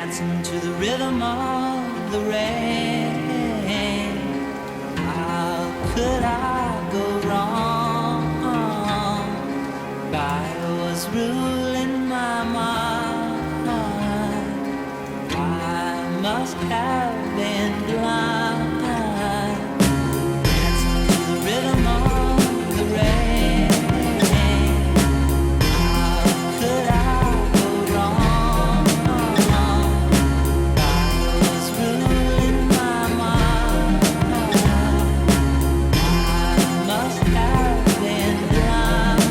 dancing to the rhythm of the rain. How could I go wrong? God was ruling my mind. I must have been blind. Dancing to the rhythm of the rain. How could I go wrong? God was ruling my mind. I must have been blind.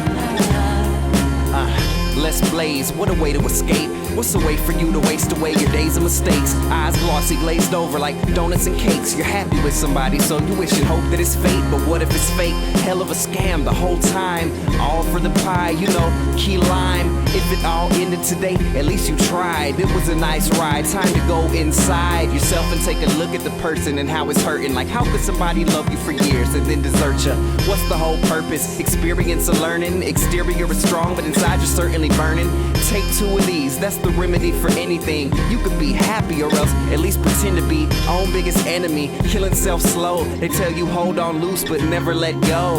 Let's blaze, what a way to escape. What's a way for you to waste away your days of mistakes? Eyes glossy, glazed over like donuts and cakes. You're happy with somebody, so you wish and hope that it's fate. But what if it's fake? Hell of a scam the whole time. All for the pie, you know, key lime. If it all ended today, at least you tried. It was a nice ride, time to go inside yourself and take a look at the person and how it's hurting. Like, how could somebody love you for years and then desert you? What's the whole purpose? Experience and learning. Exterior is strong, but inside you're certainly burning. Take two of these, that's the remedy for anything. You could be happy or else at least pretend to be own biggest enemy. Killing self slow, they tell you hold on loose but never let go.